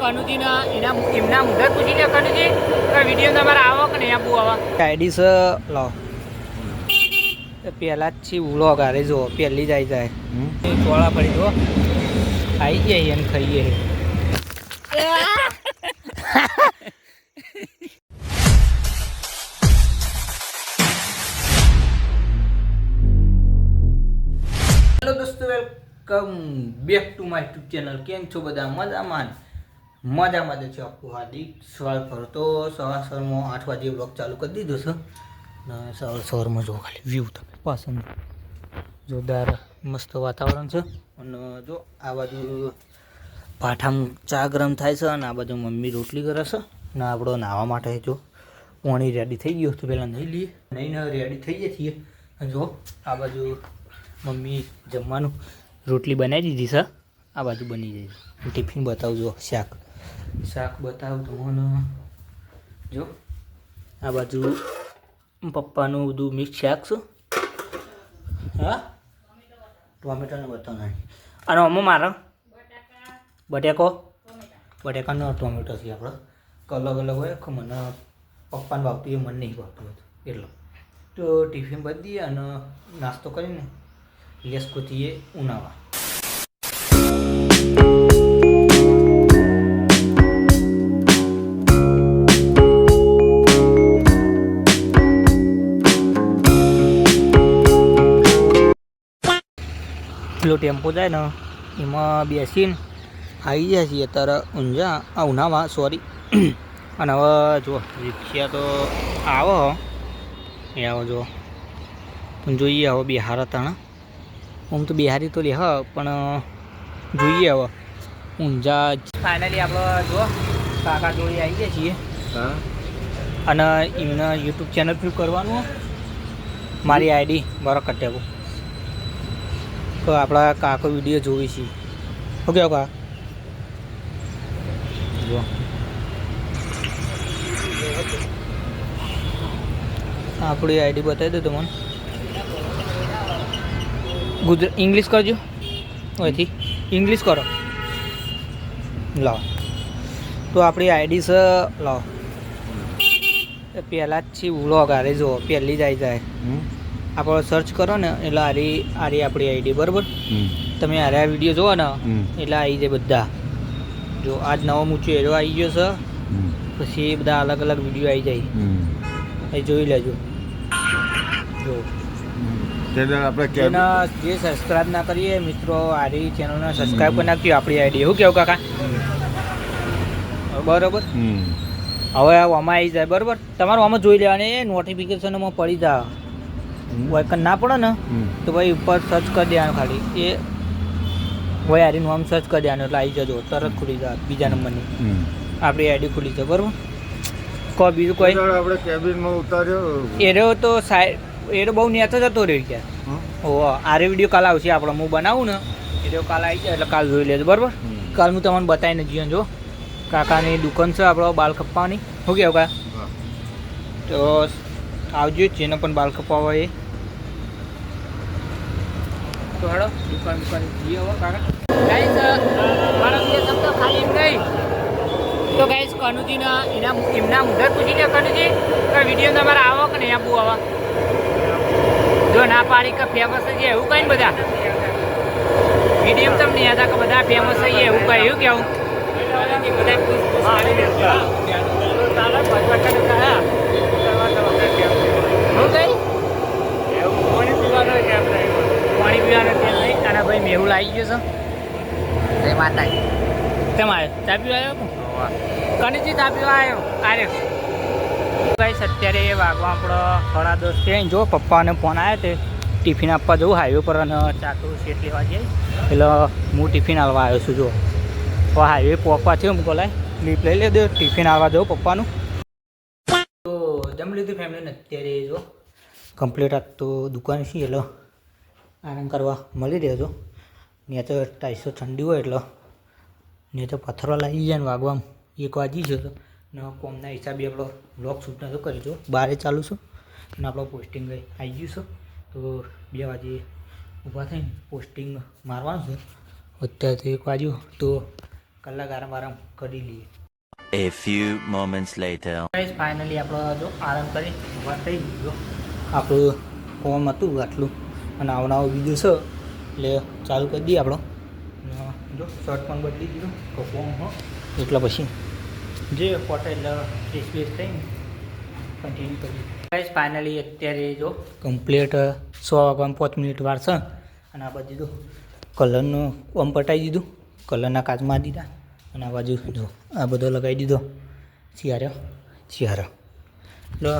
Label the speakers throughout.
Speaker 1: કનુજી ના એમના મુદ્દત પૂછી લે કનુજી કે વિડીયો તમારે આવો કે નહીં આપવું આવા આઈડી છે લો પહેલા જ છે વ્લોગ આરે જો પહેલી જ આવી જાય ચોળા પડી જો આવી જાય એને ખાઈએ હેલો દોસ્તો welcome back to my YouTube channel કેમ છો બધા મજામાં જ છે આપનું હાર્દિક સ્વાગત કરતો સવારમાં 8 વાગે બ્લોગ ચાલુ કરી દીધો છે ને સવારમાં જો ખાલી વ્યૂ તમે પસંદ જોરદાર મસ્ત વાતાવરણ છે અને જો આ બાજુ પાઠામાં ચા ગરમ થાય છે અને આ બાજુ મમ્મી રોટલી કરે છે ને આપણો નાહવા માટે જો પાણી રેડી થઈ ગયું તો પહેલાં નહીં લઈએ નહીં રેડી થઈ જઈએ છીએ અને જો આ બાજુ મમ્મી જમવાનું રોટલી બનાવી દીધી છે આ બાજુ બની જાય છે ટિફિન બતાવજો શાક બતાવું તમને જો આ બાજુ પપ્પાનું બધું મિક્સ શાક છે હા ટોમેટોને બતાવ નહીં અને અમ્મા મારો બટેકાનો ટોમેટો છે આપણે અલગ અલગ હોય કે મને પપ્પાને ભાવતું એ મને નહીં ભાવતું હતું એટલો તો ટિફિન બધી દઈએ અને નાસ્તો કરીને લેસકોથી ઉનાવા પેલો ટેમ્પો જાય ને એમાં બેસીને આવી જાય છીએ અત્યારે ઉનાવા સોરી અને હવે જો રિક્ષા તો આવો એ આવો જો પણ જોઈએ હવે બિહાર હતા આમ તો બિહારી તો લેહ પણ જોઈએ હવે ઊંઝા ફાઇનલી આપણે જો કાકા જોડી આવી ગયા છીએ અને એમને યુટ્યુબ ચેનલ પર કરવાનું મારી આઈડી બરો કટેવો તો આપણા કાકો વિડીયો જોઈ છીએ ઓકે કા જો આપણી આઈડી બતાવી દો તમને ઇંગ્લિશ કરજો અહીંથી ઇંગ્લિશ કરો લાવો તો આપણી આઈડી છે લાવો પહેલાં જ છે વ્લોગ આરે જો પહેલી જ આવી જાય આપણે સર્ચ કરો ને એટલે આરી આપણી આઈડી બરાબર તમે આરે આ વિડીયો જોવો ને એટલે આવી જાય બધા જો આજ નવો મૂચો એરો આવી ગયો છે પછી બધા અલગ અલગ વિડીયો આવી જાય એ જોઈ લેજો જો આપણે જે સબસ્ક્રાઈબ ના કરીએ મિત્રો આરી ચેનલને સબસ્ક્રાઈબ કરી નાખજો આપણી આઈડી એવું કેવું કાકા બરાબર હવે આમાં આવી જાય બરાબર તમારું આમાં જોઈ લેવાની એ નોટિફિકેશનમાં પડી જાય વાયકન ના પડે ને તો ભાઈ ઉપર સર્ચ કરી દેવાનું ખાલી એ ભાઈ આરીનું આમ સર્ચ કરી દેવાનું એટલે આવી જજો તરત ખુલી જાય બીજા નંબરની આપણી આઈડી ખુલી જાય બરાબર કોઈ બીજું કોઈ આપણે કેબિનમાં ઉતાર્યો એરો તો સાઈડ એરો બહુ નેતો જતો રહ્યો ક્યાં ઓ આરે વિડીયો કાલ આવશે આપણે હું બનાવું ને એરો કાલ આવી જાય એટલે કાલ જોઈ લેજો બરાબર કાલ હું તમને બતાવીને જઈએ જો કાકાની દુકાન છે આપણો બાલ કપાવવાની શું કહેવું કા તો આવજો જેને પણ બાલ કપાવવા એ તો હેડો દુકાન જઈએ હવે કાકા ગાઈસ મારા વિશે શબ્દ ખાલી એમ નહીં તો ગાઈસ કનુજીના એમના મુદ્દત પૂછી લે કનુજી કે વિડીયો તમારે આવો કે નહીં આપવું આવા જો ના પાડી કે ફેમસ છે એવું કઈ ને બધા વિડીયો તમને યાદ કે બધા ફેમસ છે એવું કઈ એવું કેવું પાણી પીવાનું તેલ નહીં અને ભાઈ મેહુલ આવી ગયો છે જય માતા કેમ આવ્યો ચા પીવા આવ્યો કનીજી ચા પીવા આવ્યો આર્યો ગાઈસ અત્યારે વાગવા આપણો 10:30 છે જો પપ્પાને ફોન આવ્યો તે ટિફિન આપવા જવું હાઈવે પર અને ચાટુ સેટ લેવા જઈએ એટલે હું ટિફિન આવવા આવ્યો છું જો તો હાઈવે પપ્પા છે હું બોલાય ક્લિપ લઈ લે દો ટિફિન આવવા જવું પપ્પાનું તો જમી લીધું ફેમિલીને અત્યારે જો કમ્પ્લીટ આ તો દુકાન છે એટલે આરામ કરવા મળી રહેજો ને તો 250 ઠંડી હોય એટલે ને તો પથ્થરો લાગી જાય ને વાગવામાં 1 વાગી જતો ને કોમના હિસાબે આપણો બ્લોગ શૂટ નતો કરીજો 12 ચાલુ છે અને આપણો પોસ્ટિંગ આવી ગયું છે તો 2 વાગે ઊભા થઈને પોસ્ટિંગ મારવાનું છે અત્યારથી 1 વાગ્યું તો કલાક આરામ કરી લઈએ.
Speaker 2: A few moments later.
Speaker 1: Guys finally આપણો જો આરામ કરી ઊભા થઈ ગયો. આપણું ફોર્મ હતું આટલું અને આવનારો બીજું છે એટલે ચાલુ કરી દઈએ આપણો. જો શર્ટ પણ બદલી દીધું તો ફોર્મ એટલે પછી જે ફોટો એટલે સ્પેસ થઈને કન્ટિન્યુ કરી. ગાઈસ ફાઇનલી અત્યારે જો કમ્પ્લીટ 1:05 મિનિટ વાર છે અને આ બાજુ જો કલરનું ઓમ પટાવી દીધું, કલરના કાચ મારી દીધા અને આ બાજુ જો આ બધો લગાવી દીધો ચિયારો એટલે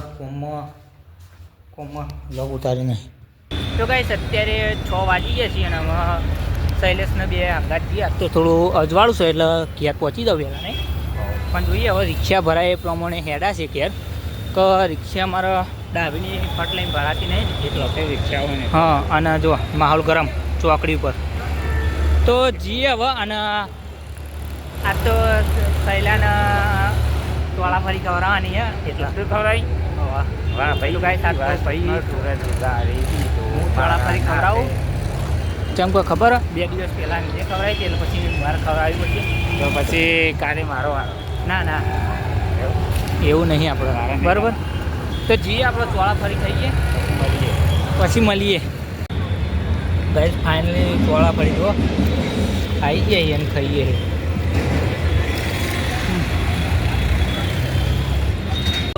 Speaker 1: કોમમાં લોક ઉતારી નહીં. તો ગાઈસ અત્યારે 6 વાગી ગયા છીએ અને અમે શૈલેષને બે આઘાત ગયા તો થોડું અજવાળું છે એટલે ઘેર પહોંચી દઉં પહેલાં નહીં પણ જોઈએ હવે રિક્ષા ભરાય એ પ્રમાણે હેડા છે ઘેર કે રિક્ષા મારા ડાબીની ફટ લઈને ભરાતી નહીં એટલે રિક્ષા હોય ને. હા અને જો માહોલ ગરમ ચોકડી ઉપર તો જઈએ હવે. અને આ તો સહેલાના ટોળાફરી ખવડાવવાની હે એટલે શું ખવડાવી વાહ ભાઈ ગાય સાત ભાઈ હું ટોળાફરી ખવડાવું જેમ કોઈ ખબર 2 દિવસ પહેલાં જે ખવડાવી હતી એટલે પછી મારે ખવડાવી પછી તો પછી કાલે મારો ના એવું નહીં આપણે બરાબર. તો જઈએ આપણે ટોળાફરી ખાઈએ પછી મળીએ. ગાઈસ ફાઇનલી ટોળાફરી જો આવી જઈએ અને ખાઈએ.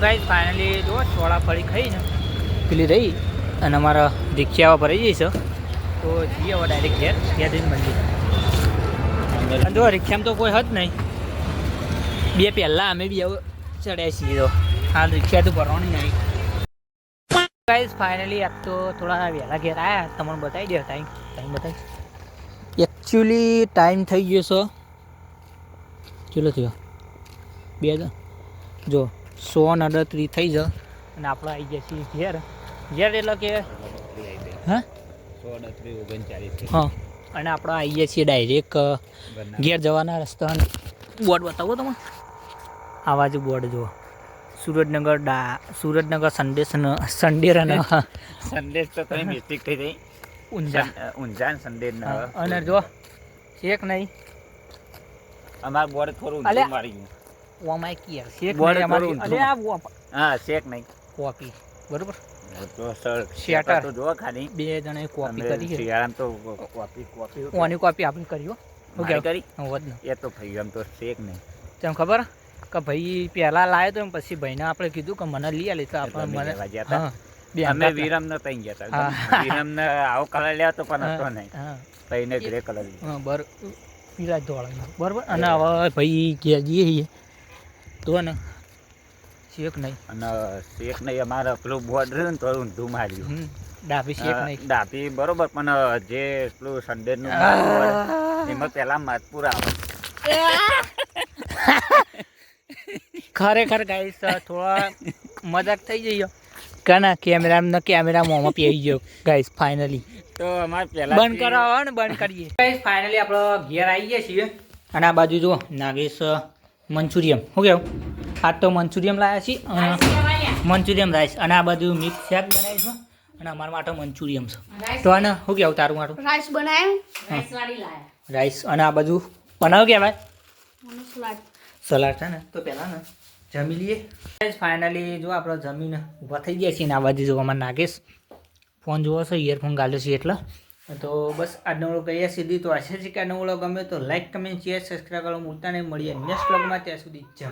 Speaker 1: ગાઈસ ફાઇનલી જો ટોળાફરી ખાઈને પેલી રહી અને અમારા રિક્ષા ભરાઈ જઈશ તો જઈએ હવે ડાયરેક્ટ ઘેર જઈને મળીએ. જો રિક્ષામાં તો કોઈ હદ નહીં, બે પહેલાં અમે બી ચડ્યા છીએ તો હાલ રિક્ષા તો ભરવાની નહીં. ગાઈસ ફાઇનલી આજ તો થોડા વહેલા ઘેર આવ્યા તમને બતાવી દે ટાઈમ બતાવી. એકચ્યુઅલી ટાઈમ થઈ ગયો છે ચલો થયો 2 જો 1:38 થઈ જાય અને આપણે આવી ગયા છીએ ઘેર એટલે કે હા 1:39 હા અને આપણે આવી ગયા છીએ ડાયરેક્ટ ઘેર જવાના રસ્તા. બોર્ડ બતાવો તમે આ બાજુ બોર્ડ જુઓ સુરતનગર સંદેશ તો કઈ મિસ્ટેક થઈ ગઈ ઊંઝાન સંદેશ અને જો શેક નહીં અમારું બોર્ડ થોડું મારી ગયું ઓમાય કિયા શેક નહીં અમારી અરે આ હા શેક નહીં કોપી બરોબર તો સર શેટર તો જો ખાલી 2 જણે કોપી કરી છે યાર તો કોપી ઓની કોપી આપણે કર્યો ઓકે કરી હોત ને એ તો ભાઈ એમ તો શેક નહીં તેમ ખબર કે ભાઈ પહેલા લાવ્યો તો પછી ભાઈને આપણે કીધું કે મને લઈ આલી તો આપણે મને હા અમે વિરમ ન તઈ ગયા હતા વિરમ ને આવો કલર લેવા તો પણ હતો નહીં ભાઈને ગ્રે કલર હા બર પીલા ધોળા બરોબર. અને હવે ભાઈ ઘેર જઈએ તો ને શેક નહીં અને શેક નહીં અમારે પેલું બોર્ડ રહ્યું ને તો ઊંધું માર્યું ડાબી શેક નહીં ડાબી બરોબર પણ જે પેલું સંડેનું એમાં પહેલાં માધપુર આવે ખરેખર ગાઈસ થોડા મજાક થઈ જઈએ કાના કેમેરા મોંમાં પી ગયો ગાઈસ ફાઇનલી તો અમારે પહેલા બંધ કરાવો ને બંધ કરીએ. ગાઈસ ફાઇનલી આપણે ઘેર આવી ગયા છીએ અને આ બાજુ જુઓ નાગેશ મંચુરિયમ શું કહેવું આ તો મંચુરિયમ લાવ્યા છીએ અને મંચુરિયમ રાઈસ અને આ બાજુ મિક્સ શાક બનાવીશું અને અમારા માટે મંચુરિયમ છે તો આને શું કહેવું તારું મારું રાઈસ બનાવ્યું રાઈસ અને આ બાજુ બનાવ કે ભાઈ સલાડ છે ને તો પહેલાં ને જમી લઈએ. ફાઇનલી જો આપણે જમીને ઊભા થઈ ગયા છીએ ને આ બાજુ જો અમારે નાગેશ ફોન જોવો છો ઇયરફોન ગાલ્યો છે એટલે તો બસ આજનો વ્લોગ કહીએ સીધી તો આશા છે કે આજનો વ્લોગ ગમે તો લાઈક કમેન્ટ શેર સબસ્ક્રાઈબ કરવા મૂકતા નહીં. મળીએ નેક્સ્ટ વ્લોગમાં ત્યાં સુધી જય